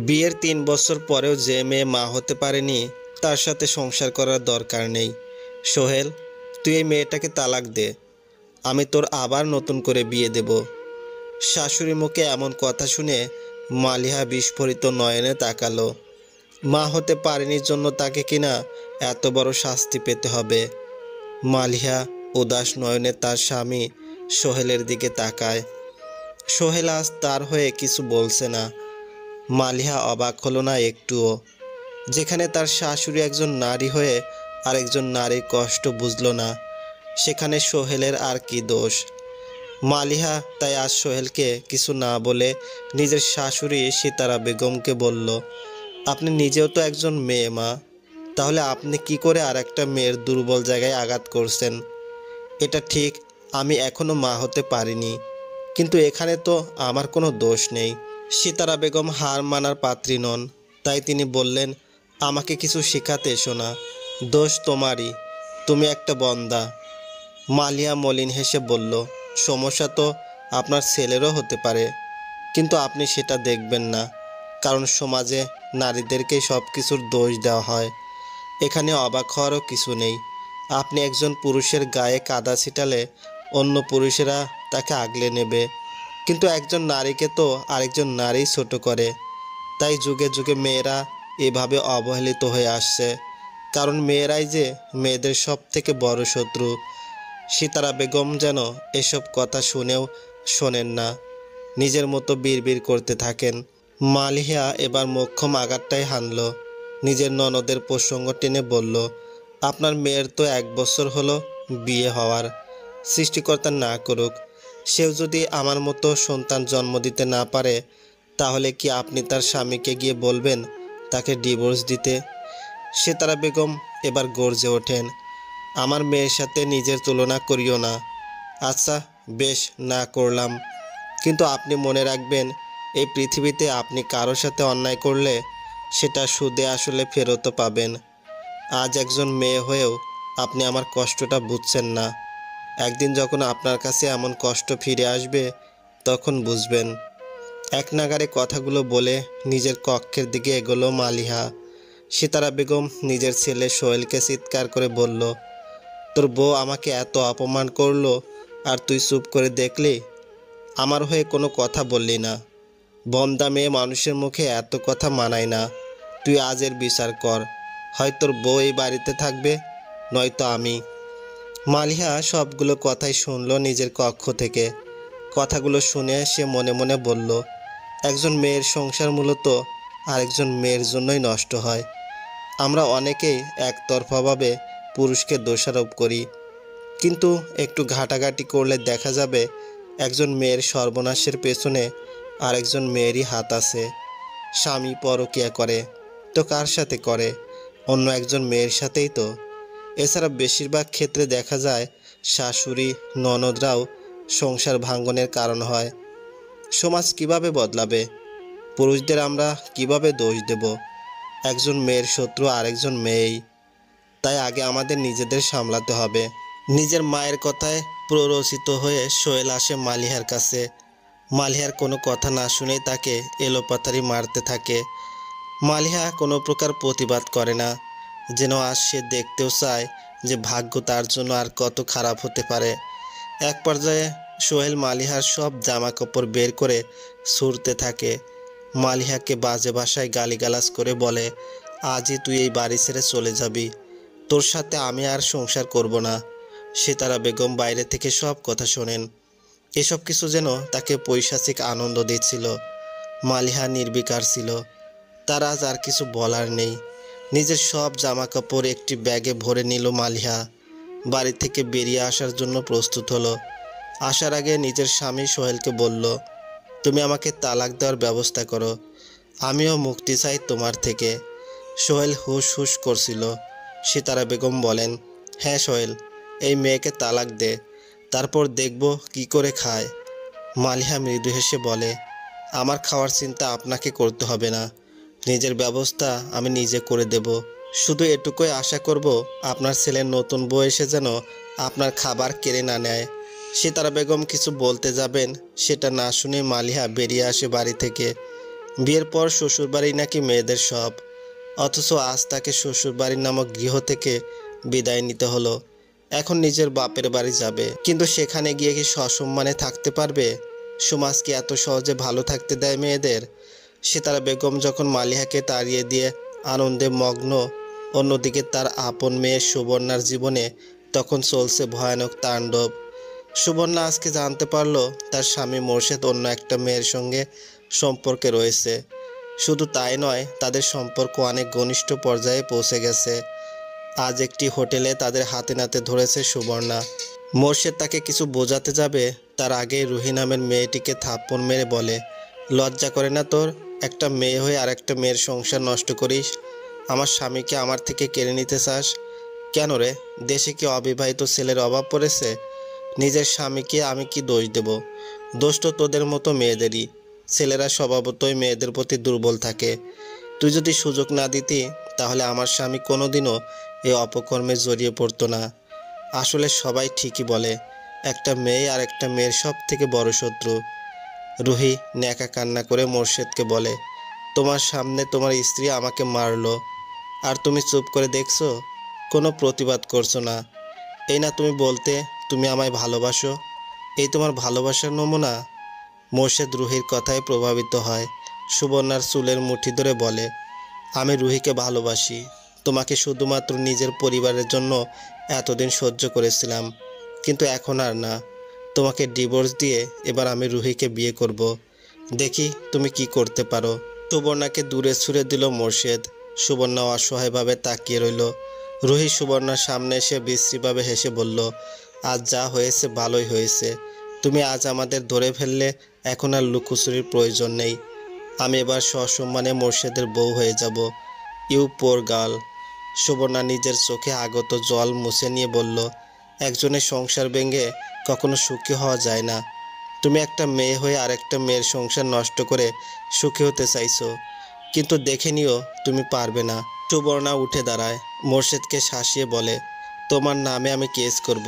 বিয়ের ৩ বছর পরেও যে মেয়ে মা হতে পারেনি তার সাথে সংসার করার দরকার নেই। সোহেল, তুই এই মেয়েটাকে তালাক দে। আমি তোর আবার নতুন করে বিয়ে দেব। শাশুড়ি মুখে এমন কথা শুনে মালিহা বিস্ফোরিত নয়নে তাকালো। মা হতে পারেনি জন্য তাকে কিনা এত বড় শাস্তি পেতে হবে। মালিহা উদাস নয়নে তার স্বামী সোহেলের দিকে তাকায়। সোহেল আজ তার হয়ে কিছু বলছে না। মালিহা অবাক হলো না একটুও। যেখানে তার শাশুড়ি একজন নারী হয়ে আরেকজন নারীর কষ্ট বুঝল না, সেখানে সোহেলের আর কি দোষ। মালিহা তাই আজ সোহেলকে কিছু না বলে নিজের শাশুড়ি সিতারা বেগমকে বলল, আপনি নিজেও তো একজন মেয়ে মা, তাহলে আপনি কি করে আর একটা মেয়ের দুর্বল জায়গায় আঘাত করছেন? এটা ঠিক, আমি এখনো মা হতে পারিনি, কিন্তু এখানে তো আমার কোনো দোষ নেই। সিতারা বেগম হার মানার পাত্রী নন, তাই তিনি বললেন, আমাকে কিছু শেখাতে এসো না, দোষ তোমারই, তুমি একটা বন্দা। মালিয়া মলিন হেসে বলল, সমস্যা তো আপনার ছেলেরও হতে পারে, কিন্তু আপনি সেটা দেখবেন না, কারণ সমাজে নারীদেরকেই সব কিছুর দোষ দেওয়া হয়। এখানে অবাক হওয়ারও কিছু নেই। আপনি একজন পুরুষের গায়ে কাদা ছিটালে অন্য পুরুষেরা তাকে আগলে নেবে, কিন্তু একজন নারীকে তো আরেকজন নারী ছোট করে। তাই যুগে যুগে মেয়েরা এভাবে অবহেলিত হয়ে আসছে, কারণ মেয়েরাই যে মেয়েদের সব থেকে বড় শত্রু। সিতারা বেগম যেন এসব কথা শুনেও শোনেন না, নিজের মতো বিড়বিড় করতে থাকেন। মালিহা এবার মোক্ষম আঘাতটাই হানল। নিজের ননদের প্রসঙ্গ টেনে বলল, আপনার মেয়ের তো 1 বছর হলো বিয়ে হওয়ার, সৃষ্টিকর্তা না করুক সেও যদি আমার মতো সন্তান জন্ম দিতে না পারে, তাহলে কি আপনি তার স্বামীকে গিয়ে বলবেন তাকে ডিভোর্স দিতে? সিতারা বেগম এবার গর্জে ওঠেন, আমার মেয়ের সাথে নিজের তুলনা করিও না। আচ্ছা বেশ, না করলাম, কিন্তু আপনি মনে রাখবেন, এই পৃথিবীতে আপনি কারোর সাথে অন্যায় করলে সেটা সুদে আসলে ফেরতও পাবেন। আজ একজন মেয়ে হয়েও আপনি আমার কষ্টটা বুঝছেন না। একদিন যখন আপনার কাছে এমন কষ্ট ফিরে আসবে, তখন বুঝবেন। এক নাগাড়ে কথাগুলো বলে নিজের কক্ষের দিকে এগোলো মালিহা। সিতারা বেগম নিজের ছেলে সোহেলকে চিৎকার করে বলল, তোর বউ আমাকে এত অপমান করলো আর তুই চুপ করে দেখলি, আমার হয়ে কোনো কথা বললি না। বন্দা মেয়ে মানুষের মুখে এত কথা মানায় না। তুই আজের বিচার কর, হয় তোর বউ এই বাড়িতে থাকবে, নয়তো আমি। মালিহা সবগুলো কথাই শুনল নিজের কক্ষ থেকে। কথাগুলো শুনে সে মনে মনে বলল, একজন মেয়ের সংসার মূলত আরেকজন মেয়ের জন্যই নষ্ট হয়। আমরা অনেকেই একতরফাভাবে পুরুষকে দোষারোপ করি, কিন্তু একটু ঘাটাঘাটি করলে দেখা যাবে একজন মেয়ের সর্বনাশের পেছনে আরেকজন মেয়েরই হাত আছে। স্বামী পরকীয়া করে তো কার সাথে করে? অন্য একজন মেয়ের সাথেই তো। এছাড়া বেশিরভাগ ক্ষেত্রে দেখা যায় শাশুড়ি ননদরাও সংসার ভাঙ্গনের কারণ হয়। সমাজ কিভাবে বদলাবে? পুরুষদের আমরা কিভাবে দোষ দেব? একজন মেয়ের শত্রু আরেকজন মেয়েই। তাই আগে আমাদের নিজেদের সামলাতে হবে। নিজের মায়ের কথায় প্ররোচিত হয়ে সোহেল আসে মালিহার কাছে। মালিহার কোনো কথা না শুনেই তাকে এলোপাতাড়ি মারতে থাকে। মালিহা কোনো প্রকার প্রতিবাদ করে না, যেন আজ সে দেখতেও চায় যে ভাগ্য তার জন্য আর কত খারাপ হতে পারে। এক পর্যায়ে সোহেল মালিহার সব জামা কাপড় বের করে ছুঁড়তে থাকে। মালিহাকে বাজে ভাষায় গালিগালাজ করে বলে, আজই তুই এই বাড়ি ছেড়ে চলে যাবি, তোর সাথে আমি আর সংসার করব না। সিতারা বেগম বাইরে থেকে সব কথা শোনেন। এসব কিছু যেন তাকে পৈশাচিক আনন্দ দিচ্ছিল। মালিহা নির্বিকার ছিল, তার আজ আর কিছু বলার নেই। নিজের সব জামা কাপড় একটি ব্যাগে ভরে নিল মালিহা। বাড়ি থেকে বেরিয়ে আসার জন্য প্রস্তুত হলো। আসার আগে নিজের স্বামী সোহেলকে বলল, তুমি আমাকে তালাক দেওয়ার ব্যবস্থা করো, আমিও মুক্তি চাই তোমার থেকে। সোহেল হুস হুস করছিল। সিতারা বেগম বলেন, হ্যাঁ সোহেল, এই মেয়েকে তালাক দে, তারপর দেখব কি করে খায়। মালিহা মৃদু হেসে বলে, আমার খাওয়ার চিন্তা আপনাকে করতে হবে না, নিজের ব্যবস্থা আমি নিজে করে দেব। শুধু এটুকুই আশা করব, আপনার ছেলের নতুন বউ এসে যেন আপনার খাবার কেড়ে না নেয়। সিতারা বেগম কিছু বলতে যাবেন, সেটা না শুনে মালিহা বেরিয়ে আসে বাড়ি থেকে। বিয়ের পর শ্বশুরবাড়ি নাকি মেয়েদের সব, অথচ আজ তাকে শ্বশুরবাড়ি নামক গৃহ থেকে বিদায় নিতে হলো। এখন নিজের বাপের বাড়ি যাবে, কিন্তু সেখানে গিয়ে কি সসম্মানে থাকতে পারবে? সমাজ কি এত সহজে ভালো থাকতে দেয় মেয়েদের? সিতারা বেগম যখন মালিহাকে তাড়িয়ে দিয়ে আনন্দে মগ্ন, অন্যদিকে তার আপন মেয়ে সুবর্ণার জীবনে তখন চলছে ভয়ানক তাণ্ডব। সুবর্ণা আজকে জানতে পারলো তার স্বামী মোর্শেদ অন্য একটা মেয়ের সঙ্গে সম্পর্কে রয়েছে। শুধু তাই নয়, তাদের সম্পর্ক অনেক ঘনিষ্ঠ পর্যায়ে পৌঁছে গেছে। আজ একটি হোটেলে তাদের হাতে নাতে ধরেছে সুবর্ণা। মোর্শেদ তাকে কিছু বোঝাতে যাবে তার আগে রুহি নামের মেয়েটিকে থাপ্পড় মেরে বলে, লজ্জা করে না তোর? একটা মেয়ে হয়ে আর একটা মেয়ের সংসার নষ্ট করিস? আমার স্বামীকে আমার থেকে কেড়ে নিতে চাস? কেন রে, দেশে কি অবিবাহিত ছেলের অভাব পড়েছে? নিজের স্বামীকে আমি কি দোষ দেব? দোষ তো তোদের মতো মেয়েদেরই। ছেলেরা স্বভাবতই মেয়েদের প্রতি দুর্বল থাকে। তুই যদি সুযোগ না দিতি, তাহলে আমার স্বামী কোনোদিনও এই অপকর্মে জড়িয়ে পড়তো না। আসলে সবাই ঠিকই বলে, একটা মেয়ে আর একটা মেয়ের সব থেকে বড় শত্রু। রুহি ন্যাকা কান্না করে মোর্শেদকে বলে, তোমার সামনে তোমার স্ত্রী আমাকে মারলো, আর তুমি চুপ করে দেখছো, কোনো প্রতিবাদ করছো না। এই না তুমি বলতে তুমি আমায় ভালোবাসো? এই তোমার ভালোবাসার নমুনা? মোর্শেদ রুহির কথায় প্রভাবিত হয়। সুবর্ণার চুলের মুঠি ধরে বলে, আমি রুহিকে ভালোবাসি। তোমাকে শুধুমাত্র নিজের পরিবারের জন্য এতদিন সহ্য করেছিলাম, কিন্তু এখন আর না। তোমাকে ডিভোর্স দিয়ে এবার আমি রুহিকে বিয়ে করব। দেখি তুমি কি করতে পারো। সুবর্ণাকে দূরে ছুঁড়ে দিল মোর্শেদ। সুবর্ণা অসহায়ভাবে তাকিয়ে রইল। রুহি সুবর্ণার সামনে এসে বিশ্রীভাবে হেসে বলল, আজ যা হয়েছে ভালোই হয়েছে। তুমি আজ আমাদের ধরে ফেললে, এখন আর লুকোচুরির প্রয়োজন নেই। আমি এবার সসম্মানে মোর্শেদের বউ হয়ে যাব। You poor girl. সুবর্ণা নিজের চোখে আগত জল মুছে নিয়ে বলল, একজনের সংসার ভেঙে কখনো সুখী হওয়া যায় না। তুমি একটা মেয়ে হয়ে আর একটা মেয়ের সংসার নষ্ট করে সুখী হতে চাইছো, কিন্তু দেখে নিও তুমি পারবে না। সুবর্ণা উঠে দাঁড়ায়, মোর্শেদকে শাসিয়ে বলে, তোমার নামে আমি কেস করব।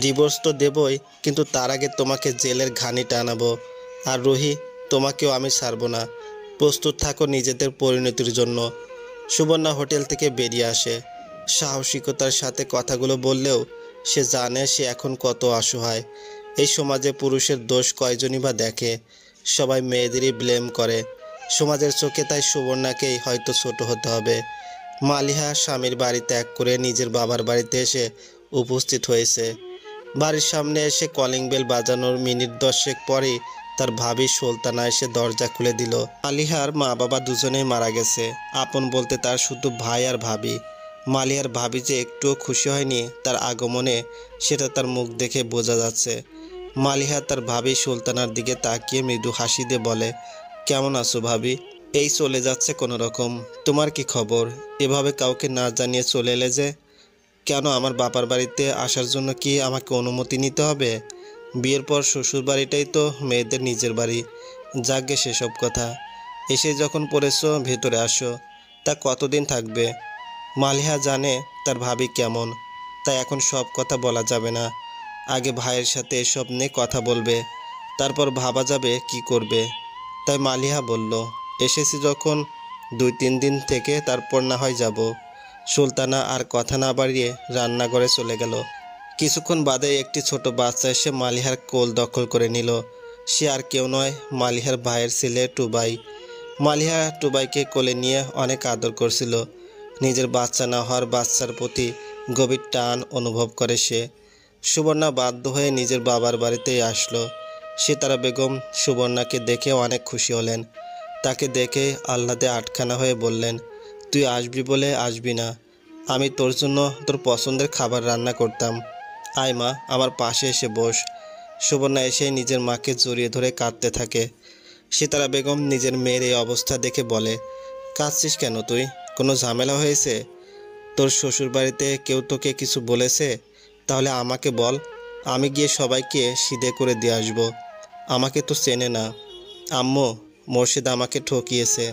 ডিভোর্স তো দেবই, কিন্তু তার আগে তোমাকে জেলের ঘানি টানাবো। আর রুহি, তোমাকেও আমি ছাড়বো না। প্রস্তুত থাকো নিজেদের পরিণতির জন্য। সুবর্ণা হোটেল থেকে বেরিয়ে আসে। সাহসিকতার সাথে কথাগুলো বললেও সে জানে সে এখন কত অসহায়। এই সমাজে পুরুষের দোষ কয়জনই বা দেখে? সবাই মেয়েদেরই ব্লেম করে। সমাজের চোখে তাই সুবর্ণাকেই হয়তো ছোট হতে হবে। মালিহা স্বামীর বাড়ি ত্যাগ করে নিজের বাবার বাড়িতে এসে উপস্থিত হয়েছে। বাড়ির সামনে এসে কলিং বেল বাজানোর মিনিট 10 পরেই তার ভাবি সুলতানা এসে দরজা খুলে দিল। মালিহার মা বাবা দুজনেই মারা গেছে। আপন বলতে তার শুধু ভাই আর ভাবি। মালিহার ভাবি যে একটুও খুশি হয়নি তার আগমনে, সেটা তার মুখ দেখে বোঝা যাচ্ছে। মালিহা তার ভাবি সুলতানার দিকে তাকিয়ে মৃদু হাসি দিয়ে বলে, কেমন আছো ভাবি? এই চলে যাচ্ছে কোনো রকম। তোমার কি খবর? এভাবে কাউকে না জানিয়ে চলে এলে যে? কেন, আমার বাবার বাড়িতে আসার জন্য কি আমাকে অনুমতি নিতে হবে? বিয়ের পর শ্বশুর বাড়িটাই তো মেয়েদের নিজের বাড়ি। যাকগে সেসব কথা। এসে যখন পড়েছো ভেতরে আসো। তা কতদিন থাকবে? মালিহা জানে তার ভাবি কেমন, তাই এখন সব কথা বলা যাবে না। আগে ভাইয়ের সাথে এসব নিয়ে কথা বলবে, তারপর ভাবা যাবে কি করবে। তাই মালিহা বলল, এসেছি যখন 2-3 দিন থেকে তারপর না হয় যাব। সুলতানা আর কথা না বাড়িয়ে রান্নাঘরে চলে গেল। কিছুক্ষণ বাদে একটি ছোট বাচ্চা এসে মালিহার কোল দখল করে নিল। সে আর কেউ নয়, মালিহার ভাইয়ের ছেলে টুবাই। মালিহা টুবাইকে কোলে নিয়ে অনেক আদর করছিল। নিজের বাচ্চা না হওয়ার বাচ্চার প্রতি গভীর টান অনুভব করে সে। সুবর্ণা বাধ্য হয়ে নিজের বাবার বাড়িতেই আসলো। সিতারা বেগম সুবর্ণাকে দেখে অনেক খুশি হলেন। তাকে দেখে আহ্লাদে আটখানা হয়ে বললেন, তুই আসবি বলে আসবি না? আমি তোর জন্য তোর পছন্দের খাবার রান্না করতাম। আয় মা, আমার পাশে এসে বস। সুবর্ণা এসে নিজের মাকে জড়িয়ে ধরে কাঁদতে থাকে। সিতারা বেগম নিজের মেয়ের এই অবস্থা দেখে বলে, কাঁদছিস কেন তুই? কোনো ঝামেলা হয়েছে? তোর শ্বশুর বাড়িতে কেউ তোকে কিছু বলেছে? তাহলে আমাকে বল, আমি গিয়ে সবাইকে সিধে করে দিয়ে আসবো। আমাকে তো চেনে না। আম্মু, মোর্শেদ আমাকে ঠকিয়েছে।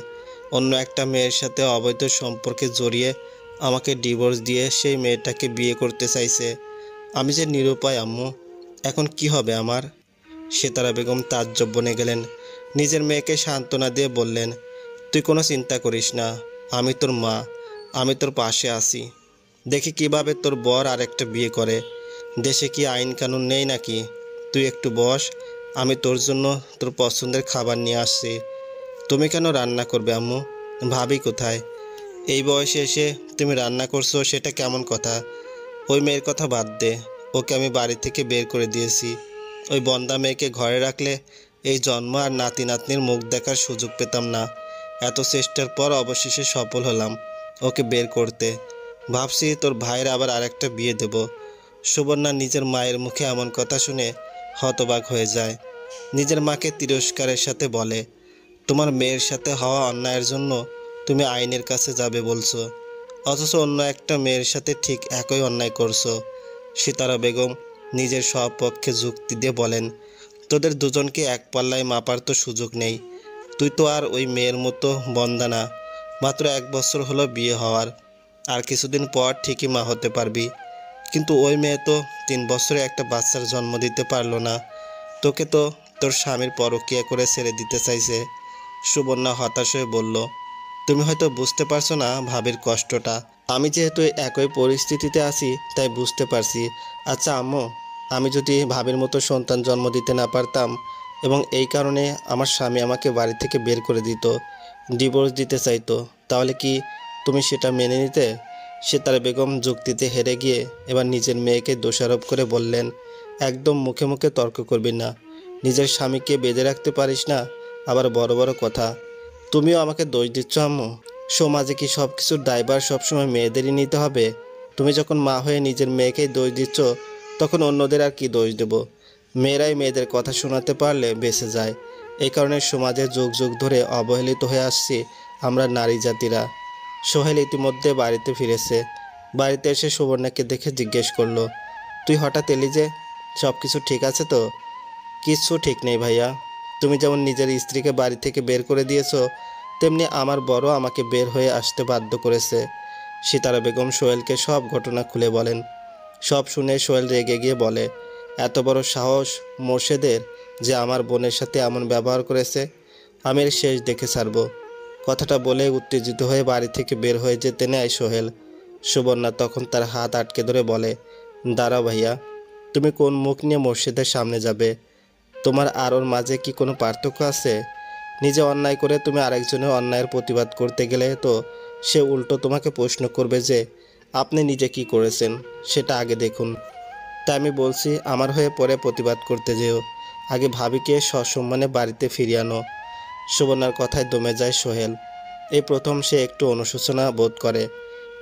অন্য একটা মেয়ের সাথে অবৈধ সম্পর্কে জড়িয়ে আমাকে ডিভোর্স দিয়ে সেই মেয়েটাকে বিয়ে করতে চাইছে। আমি যে নিরুপায় আম্মু, এখন কি হবে আমার? সিতারা বেগম তাজ্জব বনে গেলেন। নিজের মেয়েকে সান্ত্বনা দিয়ে বললেন, তুই কোনো চিন্তা করিস না, আমি তোর মা, আমি তোর পাশে আছি। দেখি কিভাবে তোর বর আরেকটা বিয়ে করে। দেশে কি আইন কানুন নেই নাকি? তুই একটু বস, আমি তোর জন্য তোর পছন্দের খাবার নিয়ে আসছি। তুমি কেন রান্না করবে আম্মু? ভাবি কোথায়? এই বয়সে এসে তুমি রান্না করছো, সেটা কেমন কথা? ওই মেয়ের কথা বাদ দে, ওকে আমি বাড়ি থেকে বের করে দিয়েছি। ওই বন্দা মেয়েকে ঘরে রাখলে এই জন্ম আর নাতি নাতনির মুখ দেখার সুযোগ পেতাম না। এত চেষ্টার পর অবশেষে সফল হলাম ওকে বের করতে। ভাবছি তোর ভাইয়ের আবার আরেকটা বিয়ে দেব। সুবর্ণা নিজের মায়ের মুখে এমন কথা শুনে হতবাক হয়ে যায়। নিজের মাকে তিরস্কারের সাথে বলে, তোমার মেয়ের সাথে হওয়া অন্যায়ের জন্য তুমি আইনের কাছে যাবে বলছো, অথচ অন্য একটা মেয়ের সাথে ঠিক একই অন্যায় করছো। সিতারা বেগম নিজের স্বপক্ষে যুক্তি দিয়ে বলেন, তোদের দুজনকে এক পাল্লায় মাপার তো সুযোগ নেই। তুই তো আর ওই মেয়ের মতো বন্দা না, মাত্র 1 বছর হলো বিয়ে হওয়ার, আর কিছুদিন পর ঠিকই মা হতে পারবি। কিন্তু ওই মেয়ে তো 3 বছরে একটা বাচ্চার জন্ম দিতে পারলো না। তোকে তো তোর স্বামীর পরকীয়া করে ছেড়ে দিতে চাইছে। সুবর্ণা হতাশ হয়ে বলল, তুমি হয়তো বুঝতে পারছো না ভাবির কষ্টটা। আমি যেহেতু একই পরিস্থিতিতে আছি তাই বুঝতে পারছি। আচ্ছা আম্মু, আমি যদি ভাবির মতো সন্তান জন্ম দিতে না পারতাম এবং এই কারণে আমার স্বামী আমাকে বাড়ি থেকে বের করে দিত, ডিভোর্স দিতে চাইতো, তাহলে কি তুমি সেটা মেনে নিতে? সিতারা বেগম যুক্তিতে হেরে গিয়ে এবার নিজের মেয়েকে দোষারোপ করে বললেন, একদম মুখে মুখে তর্ক করবি না। নিজের স্বামীকে বেঁধে রাখতে পারিস না, আবার বড় বড় কথা। তুমিও আমাকে দোষ দিচ্ছ আম্মু? সমাজে কি সব কিছুর দায়ভার সবসময় মেয়েদেরই নিতে হবে? তুমি যখন মা হয়ে নিজের মেয়েকেই দোষ দিচ্ছ, তখন অন্যদের আর কি দোষ দেব? মেয়েরাই মেয়েদের কথা শোনাতে পারলে বেঁচে যায়। এই কারণে সমাজে যুগ যুগ ধরে অবহেলিত হয়ে আসছি আমরা নারী জাতিরা। সোহেল ইতিমধ্যে বাড়িতে ফিরেছে। বাড়িতে এসে সুবর্ণাকে দেখে জিজ্ঞেস করলো, তুই হঠাৎ এলি যে, সব কিছু ঠিক আছে তো? কিচ্ছু ঠিক নেই ভাইয়া। তুমি যেমন নিজের স্ত্রীকে বাড়ি থেকে বের করে দিয়েছো, তেমনি আমার বড় আমাকে বের হয়ে আসতে বাধ্য করেছে। সিতারা বেগম সোহেলকে সব ঘটনা খুলে বলেন। সব শুনে সোহেল রেগে গিয়ে বলে, এত বড় সাহস মোর্শেদের যে আমার বোনের সাথে এমন ব্যবহার করেছে, আমি এর শেষ দেখে ছাড়ব। কথাটা বলে উত্তেজিত হয়ে বাড়ি থেকে বের হয়ে যেতে নেয় সোহেল। সুবর্ণা তখন তার হাত আটকে ধরে বলে, দাঁড়াও ভাইয়া, তুমি কোন মুখ নিয়ে মোর্শেদের সামনে যাবে? তোমার আর ওর মাঝে কি কোনো পার্থক্য আছে? নিজে অন্যায় করে তুমি আরেকজনের অন্যায়ের প্রতিবাদ করতে গেলে তো সে উল্টো তোমাকে প্রশ্ন করবে যে আপনি নিজে কি করেছেন সেটা আগে দেখুন। তাই আমি বলছি, আমার হয়ে পরে প্রতিবাদ করতে যেও, আগে ভাবিকে সসম্মানে বাড়িতে ফিরিয়ে আনো। সুবর্ণার কথায় দমে যায় সোহেল। এই প্রথম সে একটু অনুশোচনা বোধ করে।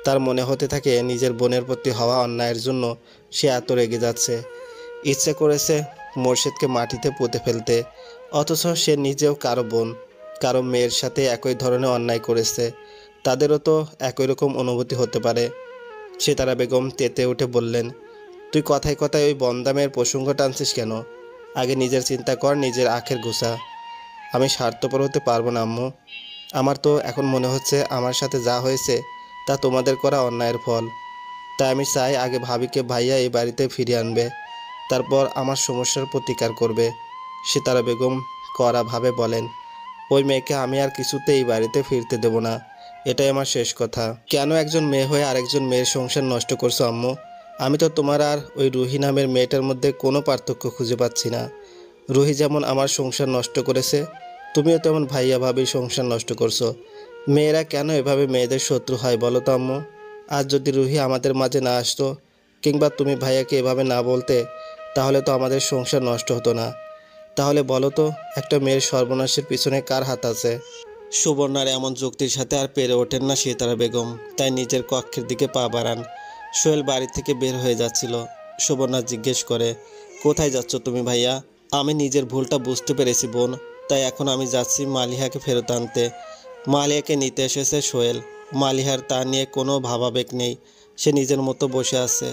তার মনে হতে থাকে নিজের বোনের প্রতি হওয়া অন্যায়ের জন্য সে এত রেগে যাচ্ছে। ইচ্ছে করেছে মোর্শেদকে মাটিতে পুঁতে ফেলতে, অথচ সে নিজেও কারো বোন, কারো মেয়ের সাথে একই ধরনের অন্যায় করেছে। তাদেরও তো একই রকম অনুভূতি হতে পারে। সিতারা বেগম তেতে উঠে বললেন, তুই কথায় কথায় ওই বন্দামের প্রসঙ্গ টানছিস কেন? আগে নিজের চিন্তা কর, নিজের আখের গোছা। আমি স্বার্থপর হতে পারবো না আম্মু। আমার তো এখন মনে হচ্ছে আমার সাথে যা হয়েছে তা তোমাদের করা অন্যায়ের ফল। তাই আমি চাই আগে ভাবিকে ভাইয়া এই বাড়িতে ফিরিয়ে আনবে, তারপর আমার সমস্যার প্রতিকার করবে। সিতারা বেগম কড়াভাবে বলেন, ওই মেয়েকে আমি আর কিছুতে এই বাড়িতে ফিরতে দেব না। এটাই আমার শেষ কথা। কেন একজন মেয়ে হয়ে আরেকজন মেয়ের সংসার নষ্ট করছো আম্মু? আমি তো তোমার আর ওই রুহি নামের মেয়েটার মধ্যে কোনো পার্থক্য খুঁজে পাচ্ছি না। রুহি যেমন আমার সংসার নষ্ট করেছে, তুমিও তেমন ভাইয়া ভাবির সংসার নষ্ট করছো। মেয়েরা কেন এভাবে মেয়েদের শত্রু হয় বলো তো আম্মু? আজ যদি রুহি আমাদের মাঝে না আসতো, কিংবা তুমি ভাইয়াকে এভাবে না বলতে, তাহলে তো আমাদের সংসার নষ্ট হতো না। তাহলে বলো তো, একটা মেয়ের সর্বনাশের পিছনে কার হাত আছে? সুবর্ণার এমন যুক্তির সাথে আর পেরে ওঠেন না সিতারা বেগম, তাই নিজের কক্ষের দিকে পা বাড়ান। সোহেল বাড়ি থেকে বের হয়ে যাচ্ছিল। সুবর্ণা জিজ্ঞেস করে, কোথায় যাচ্ছ তুমি ভাইয়া? আমি নিজের ভুলটা বুঝতে পেরেছি বোন, তাই এখন আমি যাচ্ছি মালিহাকে ফেরত আনতে। মালিহাকে নিতে এসেছে সোহেল। মালিহার তা নিয়ে কোনো ভাবাবেগ নেই, সে নিজের মতো বসে আছে।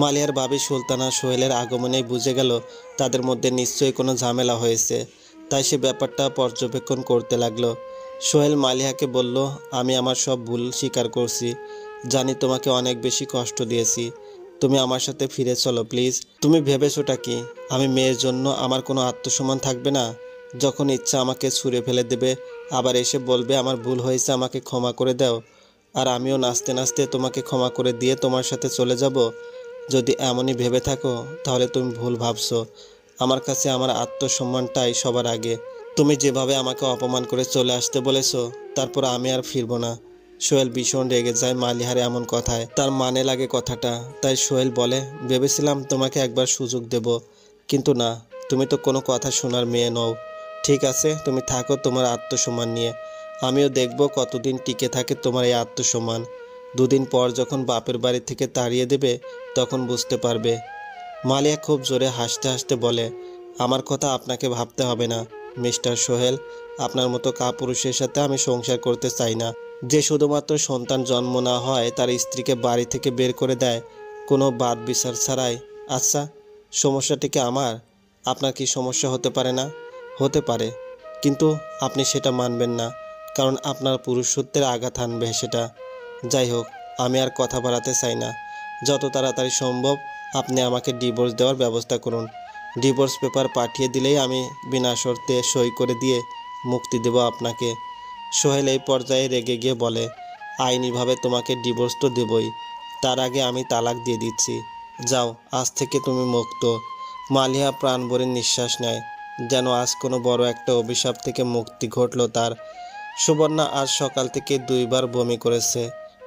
মালিহার ভাবি সুলতানা সোহেলের আগমনেই বুঝে গেল তাদের মধ্যে নিশ্চয়ই কোনো ঝামেলা হয়েছে, তাই সে ব্যাপারটা পর্যবেক্ষণ করতে লাগলো। সোহেল মালিহাকে বলল, আমি আমার সব ভুল স্বীকার করছি, জানি তোমাকে অনেক বেশি কষ্ট দিয়েছি, তুমি আমার সাথে ফিরে চলো প্লিজ। তুমি ভেবেছোটা কি আমি মেয়ের জন্য আমার কোনো আত্মসম্মান থাকবে না? যখন ইচ্ছা আমাকে ছুঁড়ে ফেলে দেবে, আবার এসে বলবে আমার ভুল হয়েছে, আমাকে ক্ষমা করে দাও, আর আমিও নাচতে নাচতে তোমাকে ক্ষমা করে দিয়ে তোমার সাথে চলে যাব? যদি এমনই ভেবে থাকো তাহলে তুমি ভুল ভাবছো। আমার কাছে আমার আত্মসম্মানটাই সবার আগে। তুমি যেভাবে আমাকে অপমান করে চলে আসতে বলেছো, তারপর আমি আর ফিরবো না। সোহেল ভীষণ রেগে যায় মালিহার এমন কথায়, তার মানে লাগে কথাটা। তাই সোহেল বলে, ভেবেছিলাম তোমাকে একবার সুযোগ দেব, কিন্তু না, তুমি তো কোনো কথা শোনার মেয়ে নও। ঠিক আছে, তুমি থাকো তোমার আত্মসম্মান নিয়ে, আমিও দেখব কতদিন টিকে থাকে তোমার এই আত্মসম্মান। দুদিন পর যখন বাপের বাড়ি থেকে তাড়িয়ে দেবে তখন বুঝতে পারবে। মালিয়া খুব জোরে হাসতে হাসতে বলে, আমার কথা আপনাকে ভাবতে হবে না মিস্টার সোহেল। আপনার মতো কাপুরুষের সাথে আমি সংসার করতে চাই না, যে শুধুমাত্র সন্তান জন্ম না হয় তার স্ত্রীকে বাড়ি থেকে বের করে দেয় কোনো বাদ বিচার ছাড়াই। আচ্ছা, সমস্যাটি কি আমার? আপনার কি সমস্যা হতে পারে না? হতে পারে, কিন্তু আপনি সেটা মানবেন না, কারণ আপনার পুরুষত্বের আঘাত হানবে সেটা। যাই হোক, আমি আর কথা বাড়াতে চাই না। যত তাড়াতাড়ি সম্ভব আপনি আমাকে ডিভোর্স দেওয়ার ব্যবস্থা করুন। ডিভোর্স পেপার পাঠিয়ে দিলেই আমি বিনা শর্তে সই করে দিয়ে মুক্তি দেব আপনাকে। সোহেল এই পর্যায়ে রেগে গিয়ে বলে, আইনিভাবে তোমাকে ডিভোর্স তো দেবই, তার আগে আমি তালাক দিয়ে দিচ্ছি। যাও, আজ থেকে তুমি মুক্ত। মালিহা প্রাণ ভরে নিঃশ্বাস নেয়, যেন আজ কোনো বড় একটা অভিশাপ থেকে মুক্তি ঘটল তার। সুবর্ণা আজ সকাল থেকে 2বার বমি করেছে।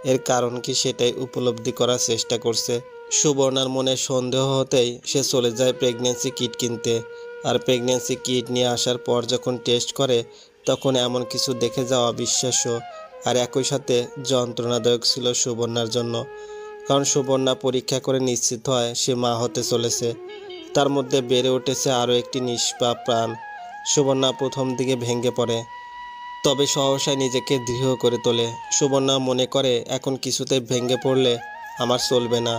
এর কারণ কি সেটাই উপলব্ধি করার চেষ্টা করছে। সুবর্ণার মনে সন্দেহ হতেই সে চলে যায় প্রেগন্যান্সি কিট কিনতে। আর প্রেগন্যান্সি কিট নিয়ে আসার পর যখন টেস্ট করে তখন এমন কিছু দেখে যাওয়া অবিশ্বাস্য, আর একই সাথে যন্ত্রণাদায়ক ছিল সুবর্ণার জন্য। কারণ সুবর্ণা পরীক্ষা করে নিশ্চিত হয় সে মা হতে চলেছে। তার মধ্যে বেড়ে উঠেছে আরও একটি নিষ্পাপ প্রাণ। সুবর্ণা প্রথম দিকে ভেঙে পড়ে, তবে সহসায় নিজেকে দৃঢ় করে তোলে। সুবর্ণা মনে করে এখন কিছুতেই ভেঙে পড়লে আমার চলবে না।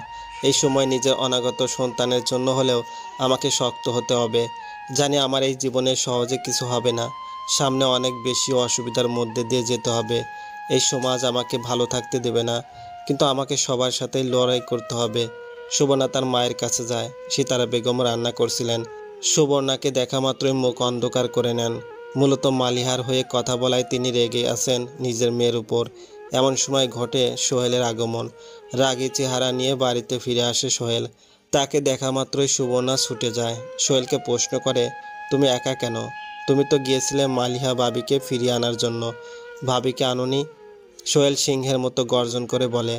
এই সময় নিজের অনাগত সন্তানের জন্য হলেও আমাকে শক্ত হতে হবে। জানি আমার এই জীবনে সহজে কিছু হবে না, সামনে অনেক বেশি অসুবিধার মধ্যে দিয়ে যেতে হবে। এই সমাজ আমাকে ভালো থাকতে দেবে না, কিন্তু আমাকে সবার সাথেই লড়াই করতে হবে। সুবর্ণা তার মায়ের কাছে যায়। সিতারা বেগম রান্না করছিলেন। সুবর্ণাকে দেখা মাত্রই মুখ অন্ধকার করে নেন। মূলত মালিহার হয়ে কথা বলায় তিনি রেগে আছেন নিজের মেয়ের উপর। এমন সময় ঘটে সোহেলের আগমন। রাগী চেহারা নিয়ে বাড়িতে ফিরে আসে সোহেল। তাকে দেখা মাত্রই সুবর্ণা ছুটে যায়। সোহেলকে প্রশ্ন করে, তুমি একা কেন? তুমি তো গিয়েছিলে মালিহা ভাবিকে ফিরিয়ে আনার জন্য, ভাবিকে আনোনি? সোহেল সিংহের মতো গর্জন করে বলে,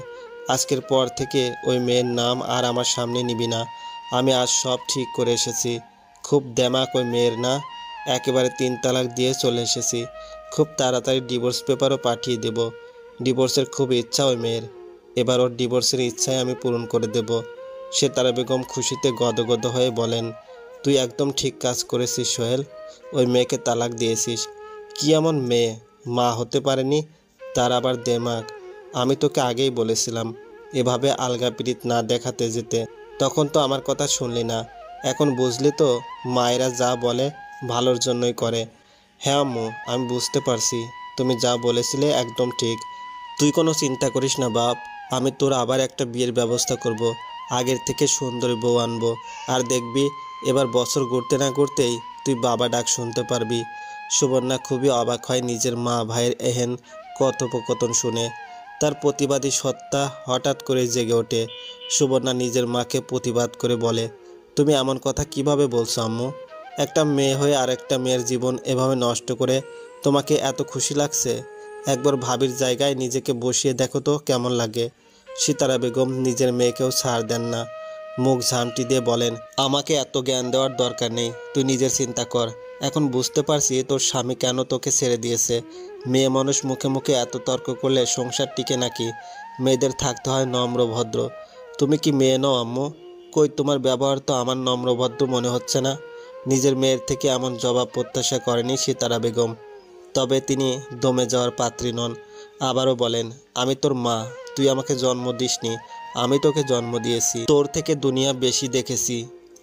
আজকের পর থেকে ওই মেয়ের নাম আর আমার সামনে নিবি না। আমি আজ সব ঠিক করে এসেছি। খুব দেমাক ওই মেয়ের না? একেবারে 3 তালাক দিয়ে চলে এসেছি। খুব তাড়াতাড়ি ডিভোর্স পেপারও পাঠিয়ে দেব। ডিভোর্সের খুব ইচ্ছা ওই মেয়ের। এবার ওর ডিভোর্সের ইচ্ছাই আমি পূরণ করে দেব। সিতারা বেগম খুশিতে গদগদ হয়ে বলেন, তুই একদম ঠিক কাজ করেছিস সোহেল। ওই মেয়েকে তালাক দিয়েছিস। কি এমন মেয়ে মা হতে পারেনি, তার আবার দেমাক? আমি তোকে আগেই বলেছিলাম এভাবে আলগা পিরিত না দেখাতে যেতে, তখন তো আমার কথা শুনলি না। এখন বুঝলি তো, মায়েরা যা বলে ভালোর জন্যই করে। হ্যাঁ আম্মু, আমি বুঝতে পারছি, তুমি যা বলেছিলে একদম ঠিক। তুই কোনো চিন্তা করিস না বাপ, আমি তোর আবার একটা বিয়ের ব্যবস্থা করব। আগের থেকে সুন্দরী বউ আনবো, আর দেখবি এবার বছর ঘুরতে না ঘুরতেই তুই বাবা ডাক শুনতে পারবি। সুবর্ণা খুবই অবাক হয় নিজের মা ভাইয়ের এহেন কথোপকথন শুনে। তার প্রতিবাদী সত্তা হঠাৎ করে জেগে ওঠে। সুবর্ণা নিজের মাকে প্রতিবাদ করে বলে, তুমি এমন কথা কিভাবে বলছো আম্মু? একটা মেয়ে হয়ে আরেকটা মেয়ের জীবন এভাবে নষ্ট করে তোমাকে এত খুশি লাগছে? একবার ভাবির জায়গায় নিজেকে বসিয়ে দেখো তো কেমন লাগে। সিতারা বেগম নিজের মেয়েকেও ছাড় দেন না। মুখ ঝামটি দিয়ে বলেন, আমাকে এত জ্ঞান দেওয়ার দরকার নেই, তুই নিজের চিন্তা কর। এখন বুঝতে পারছি তোর স্বামী কেন তোকে ছেড়ে দিয়েছে। মেয়ে মানুষ মুখে মুখে এত তর্ক করলে সংসার টিকে নাকি? মেয়েদের থাকতে হয় নম্র ভদ্র। তুমি কি মেয়ে নও আম্মু? কই, তোমার ব্যবহার তো আমার নম্রভদ্র মনে হচ্ছে না। নিজের মেয়ের থেকে এমন জবাব প্রত্যাশা করেনি সিতারা বেগম। তবে তিনি দমে যাওয়ার পাত্রী নন। আবারও বলেন, আমি তোর মা, তুই আমাকে জন্ম দিসনি, আমি তোকে জন্ম দিয়েছি। তোর থেকে দুনিয়া বেশি দেখেছি,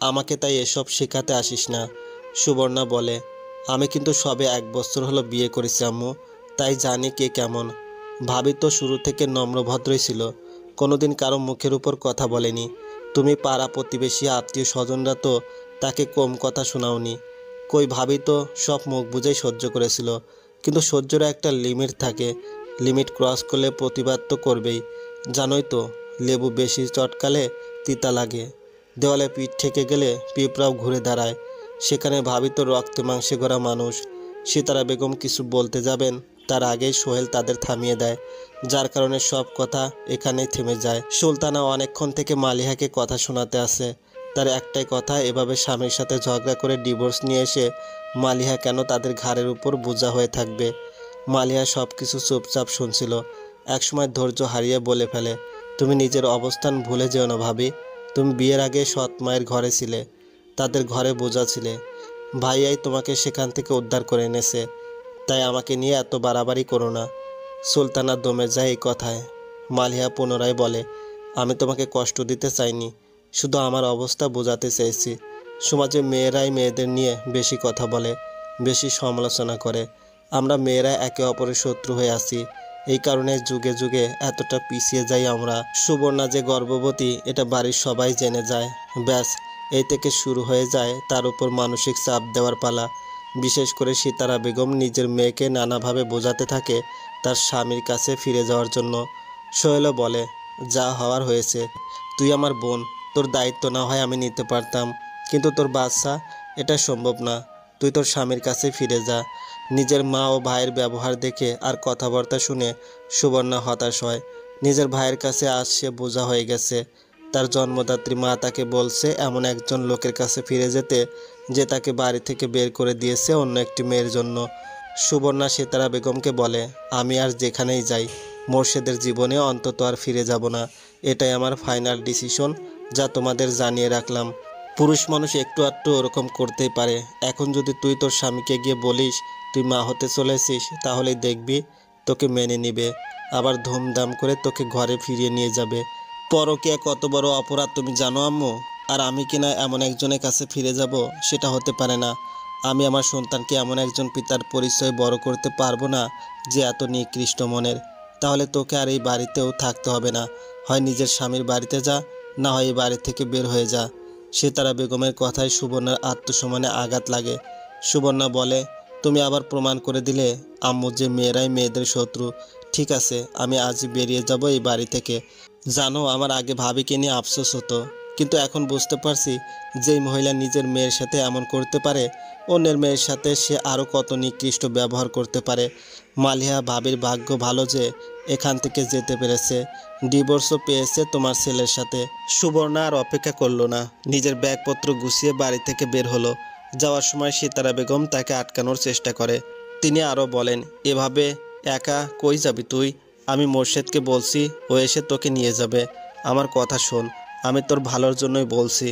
আমাকে তাই এসব শেখাতে আসিস না। সুবর্ণা বলে, আমি কিন্তু সবে 1 বছর হলো বিয়ে করেছি আম্মু, তাই জানি কে কেমন। ভাবি তো শুরু থেকে নম্রভদ্রই ছিল, কোনোদিন কারো মুখের উপর কথা বলেনি। তুমি পাড়া প্রতিবেশী আত্মীয় স্বজনরা তো তাকে কম কথা শোনাওনি। কই, ভাবি তো সব মুখ বুঝেই সহ্য করেছিল, কিন্তু সহ্যেরও একটা লিমিট থাকে। লিমিট ক্রস করলে প্রতিবাদ তো করবেই। জানোই তো, লেবু বেশি চটকালে তিতা লাগে, দেওয়ালে পিঠ ঠেকে গেলে পিঁপড়াও ঘুরে দাঁড়ায়। সেখানে ভাবি তো রক্তে মাংসে গড়া মানুষ। সিতারা বেগম কিছু বলতে যাবেন, তার আগেই সোহেল তাদের থামিয়ে দেয়, যার কারণে সব কথা এখানেই থেমে যায়। সুলতানা অনেকক্ষণ থেকে মালিহাকে কথা শোনাতে আসে। তার একটাই কথা, এভাবে স্বামীর সাথে ঝগড়া করে ডিভোর্স নিয়ে এসে মালিহা কেন তাদের ঘাড়ের উপর বোঝা হয়ে থাকবে। মালিহা সব কিছু চুপচাপ শুনছিল। একসময় ধৈর্য হারিয়ে বলে ফেলে, তুমি নিজের অবস্থান ভুলে যেও না ভাবি। তুমি বিয়ের আগে সৎ মায়ের ঘরে ছিলে, তাদের ঘরে বোঝা ছিলে। ভাইয়াই তোমাকে সেখান থেকে উদ্ধার করে এনেছে, তাই আমাকে নিয়ে এত বাড়াবাড়ি করো না। সুলতানা দমে যায় এই কথায়। মালিহা পুনরায় বলে, আমি তোমাকে কষ্ট দিতে চাইনি, শুধু আমার অবস্থা বোঝাতে চেয়েছি। সমাজে মেয়েরাই মেয়েদের নিয়ে বেশি কথা বলে, বেশি সমালোচনা করে। আমরা মেয়েরা একে অপরের শত্রু হয়ে আছি, এই কারণে যুগে যুগে এতটা পিছিয়ে যাই আমরা। সুবর্ণা যে গর্ভবতী এটা বাড়ির সবাই জেনে যায়, ব্যাস এই থেকে শুরু হয়ে যায় তার উপর মানসিক চাপ দেওয়ার পালা। বিশেষ করে সিতারা বেগম নিজের মেয়েকে নানাভাবে বোঝাতে থাকে তার স্বামীর কাছে ফিরে যাওয়ার জন্য। সোহেলও বলে, যা হওয়ার হয়েছে, তুই আমার বোন, তোর দায়িত্ব না হয় আমি নিতে পারতাম, কিন্তু তোর বাচ্চা, এটা সম্ভব না। তুই তোর স্বামীর কাছে ফিরে যা। নিজের মা ও ভাইয়ের ব্যবহার দেখে আর কথাবার্তা শুনে সুবর্ণা হতাশ হয়। নিজের ভাইয়ের কাছে আজ সে বোঝা হয়ে গেছে। তার জন্মদাত্রী মা তাকে বলছে এমন একজন লোকের কাছে ফিরে যেতে, যে তাকে বাড়ি থেকে বের করে দিয়েছে অন্য একটি মেয়ের জন্য। সুবর্ণা সিতারা বেগমকে বলে, আমি আর যেখানেই যাই মোর্শেদের জীবনে অন্তত আর ফিরে যাব না। এটাই আমার ফাইনাল ডিসিশন, যা তোমাদের জানিয়ে রাখলাম। পুরুষ মানুষ একটু আধটু ওরকম করতেই পারে। এখন যদি তুই তোর স্বামীকে গিয়ে বলিস তুই মা হতে চলেছিস, তাহলেই দেখবি তোকে মেনে নিবে, আবার ধুমধাম করে তোকে ঘরে ফিরিয়ে নিয়ে যাবে। পরকীয়া কত বড় অপরাধ তুমি জানো আম্মু? আর আমি কিনা এমন একজনের কাছে ফিরে যাব, সেটা হতে পারে না। আমি আমার সন্তানকে এমন একজন পিতার পরিচয় বড় করতে পারবো না যে এত নিকৃষ্ট মনের। তাহলে তোকে আর এই বাড়িতেও থাকতে হবে না, হয় নিজের স্বামীর বাড়িতে যা, না হয় এই বাড়ি থেকে বের হয়ে যা। সিতারা বেগমের কথায় সুবর্ণার আত্মসম্মানে আঘাত লাগে। সুবর্ণা বলে, তুমি আবার প্রমাণ করে দিলে আম্মু যে মেয়েরাই মেয়েদের শত্রু। ঠিক আছে, আমি আজই বেরিয়ে যাব এই বাড়ি থেকে। জানো, আমার আগে ভাবিকে নিয়ে আফসোস হতো, কিন্তু এখন বুঝতে পারছি যেই মহিলা নিজের মেয়ের সাথে এমন করতে পারে, অন্যের মেয়ের সাথে সে আরও কত নিকৃষ্ট ব্যবহার করতে পারে। মালিহা, ভাবির ভাগ্য ভালো যে এখান থেকে যেতে পেরেছে, ডিভোর্সও পেয়েছে তোমার ছেলের সাথে। সুবর্ণা আর অপেক্ষা করলো না, নিজের ব্যাগপত্র গুছিয়ে বাড়ি থেকে বের হলো। যাওয়ার সময় সিতারা বেগম তাকে আটকানোর চেষ্টা করে। তিনি আরও বলেন, এভাবে একা কই যাবি তুই? আমি মোর্শেদকে বলছি, ও এসে তোকে নিয়ে যাবে। আমার কথা শোন, আমি তোর ভালোর জন্যই বলছি।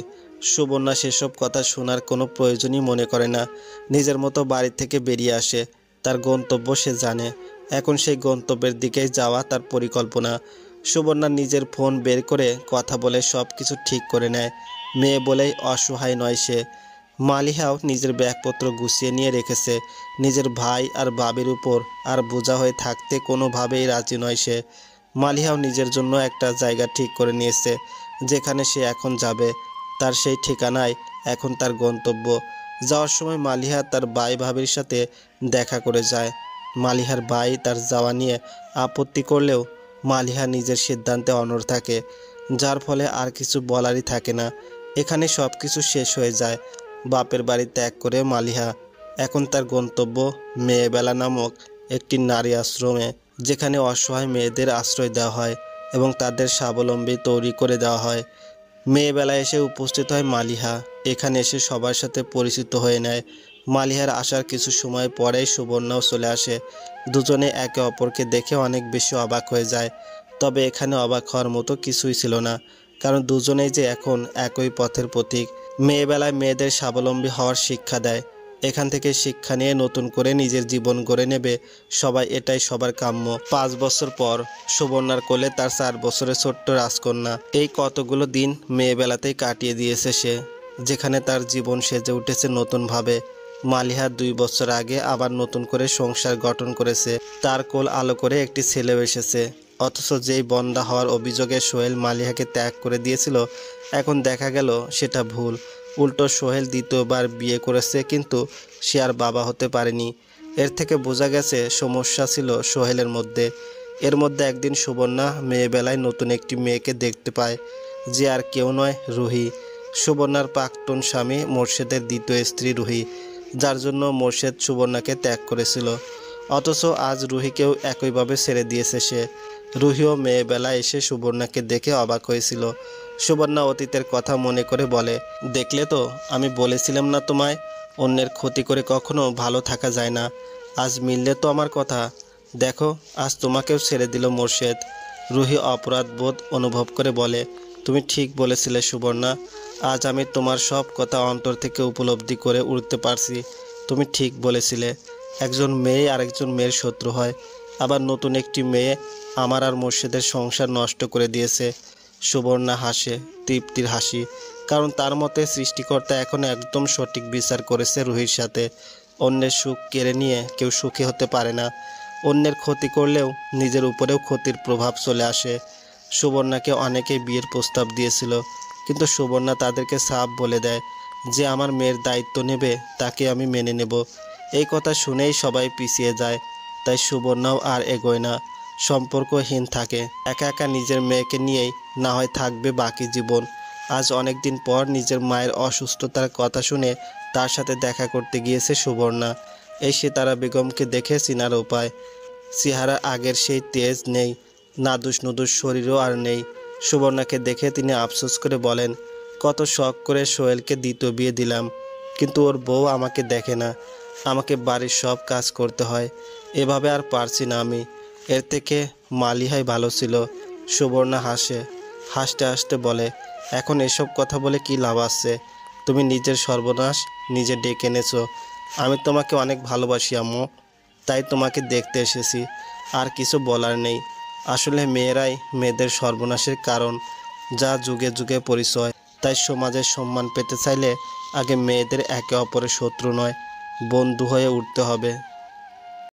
সুবর্ণা সেসব কথা শোনার কোনো প্রয়োজনই মনে করে না। নিজের মতো বাড়ি থেকে বেরিয়ে আসে। তার গন্তব্য সে জানে, এখন সেই গন্তব্যের দিকেই যাওয়া তার পরিকল্পনা। সুবর্ণা নিজের ফোন বের করে কথা বলে সব কিছু ঠিক করে নেয়। মেয়ে বলেই অসহায় নয় সে। মালিহাও নিজের ব্যাগপত্র গুছিয়ে নিয়ে রেখেছে। নিজের ভাই আর বাবির উপর আর বোঝা হয়ে থাকতে কোনোভাবেই রাজি নয় সে। মালিহাও নিজের জন্য একটা জায়গা ঠিক করে নিয়েছে, যেখানে সে এখন যাবে। তার সেই ঠিকানায় এখন তার গন্তব্য। যাওয়ার সময় মালিহা তার ভাই ভাবির সাথে দেখা করে যায়। মালিহার ভাই তার যাওয়া নিয়ে আপত্তি করলেও মালিহা নিজের সিদ্ধান্তে অনড় থাকে, যার ফলে আর কিছু বলারই থাকে না। এখানে সব কিছু শেষ হয়ে যায়। বাপের বাড়ি ত্যাগ করে মালিহা এখন তার গন্তব্য মেয়েবেলা নামক একটি নারী আশ্রমে, যেখানে অসহায় মেয়েদের আশ্রয় দেওয়া হয় এবং তাদের স্বাবলম্বী তৈরি করে দেওয়া হয়। মেয়েবেলায় এসে উপস্থিত হয় মালিহা। এখানে এসে সবার সাথে পরিচিত হয়ে নেয়। মালিহার আসার কিছু সময় পরেই সুবর্ণাও চলে আসে। দুজনে একে অপরকে দেখে অনেক বেশি অবাক হয়ে যায়। তবে এখানে অবাক হওয়ার মতো কিছুই ছিল না, কারণ দুজনেই যে এখন একই পথের পথিক। মেয়েবেলায় মেয়েদের স্বাবলম্বী হওয়ার শিক্ষা দেয়। এখান থেকে শিক্ষা নিয়ে নতুন করে নিজের জীবন গড়ে নেবে সবাই, এটাই সবার কাম্য। 5 বছর পর সুবর্ণার কোলে তার 4 বছরের ছোট্ট রাজকন্যা। এই কতগুলো দিন মেয়েবেলাতেই কাটিয়ে দিয়েছে সে, যেখানে তার জীবন সেজে উঠেছে নতুনভাবে। মালিহা 2 বছর আগে আবার নতুন করে সংসার গঠন করেছে। তার কোল আলো করে একটি ছেলেও এসেছে। অথচ যেই বন্ধ্যা হওয়ার অভিযোগে সোহেল মালিহাকে ত্যাগ করে দিয়েছিল, এখন দেখা গেল সেটা ভুল। উল্টো সোহেল দ্বিতীয়বার বিয়ে করেছে, কিন্তু সে আর বাবা হতে পারেনি। এর থেকে বোঝা গেছে সমস্যা ছিল সোহেলের মধ্যে। এর মধ্যে একদিন সুবর্ণা মেয়েবেলায় নতুন একটি মেয়েকে দেখতে পায়, যে আর কেউ নয়, রুহি। সুবর্ণার প্রাক্তন স্বামী মোর্শেদের দ্বিতীয় স্ত্রী রুহি, যার জন্য মোর্শেদ সুবর্ণাকে ত্যাগ করেছিল। অথচ আজ রুহিকেও একইভাবে ছেড়ে দিয়েছে সে। রুহিও মেয়েবেলায় এসে সুবর্ণাকে দেখে অবাক হয়েছিল। সুবর্ণা অতীতের কথা মনে করে বলে, দেখলে তো, আমি বলেছিলাম না তোমায়, অন্যের ক্ষতি করে কখনো ভালো থাকা যায় না। আজ মিললে তো আমার কথা। দেখো, আজ তোমাকেও ছেড়ে দিল মোর্শেদ। রুহি অপরাধ বোধ অনুভব করে বলে, তুমি ঠিক বলেছিলে সুবর্ণা, আজ আমি তোমার সব কথা অন্তর থেকে উপলব্ধি করে উঠতে পারছি। তুমি ঠিক বলেছিলে, একজন মেয়ে আরেকজন মেয়ের শত্রু হয়। আবার নতুন একটি মেয়ে আমার আর মোর্শেদের সংসার নষ্ট করে দিয়েছে। সুবর্ণা হাসে, তৃপ্তির হাসি, কারণ তার মতে সৃষ্টিকর্তা এখন একদম সঠিক বিচার করেছে রুহির সাথে। অন্যের সুখ কেড়ে নিয়ে কেউ সুখী হতে পারে না। অন্যের ক্ষতি করলেও নিজের উপরেও ক্ষতির প্রভাব চলে আসে। সুবর্ণাকে অনেকেই বিয়ের প্রস্তাব দিয়েছিল, কিন্তু সুবর্ণা তাদেরকে সাফ বলে দেয় যে আমার মেয়ের দায়িত্ব নেবে তাকে আমি মেনে নেব। এই কথা শুনেই সবাই পিছিয়ে যায়। তাই সুবর্ণাও আর এগোয় না, সম্পর্কহীন থাকে। একা একা নিজের মেয়েকে নিয়েই না হয় থাকবে বাকি জীবন। আজ অনেক দিন পর নিজের মায়ের অসুস্থতার কথা শুনে তার সাথে দেখা করতে গিয়েছে সুবর্ণা। এই সিতারা বেগমকে দেখে চিনার উপায়। চেহারা আগের সেই তেজ নেই, নাদুস নুদুস শরীরও আর নেই। সুবর্ণাকে দেখে তিনি আফসোস করে বলেন, কত শখ করে সোহেলকে দ্বিতীয় বিয়ে দিলাম, কিন্তু ওর বউ আমাকে দেখে না। আমাকে বাড়ির সব কাজ করতে হয়, এভাবে আর পারছি না আমি। এর থেকে মালিহাই ভালো ছিল। সুবর্ণা হাসে, হাসতে হাসতে বলে, এখন এসব কথা বলে কি লাভ আছে? তুমি নিজের সর্বনাশ নিজে ডেকে এনেছো। আমি তোমাকে অনেক ভালোবাসি আম্মু, তাই তোমাকে দেখতে এসেছি। আর কিছু বলার নেই। আসলে মেয়েরাই মেয়েদের সর্বনাশের কারণ, যা যুগে যুগে পরিচয়। তাই সমাজের সম্মান পেতে চাইলে আগে মেয়েদের একে অপরের শত্রু নয়, বন্ধু হয়ে উঠতে হবে।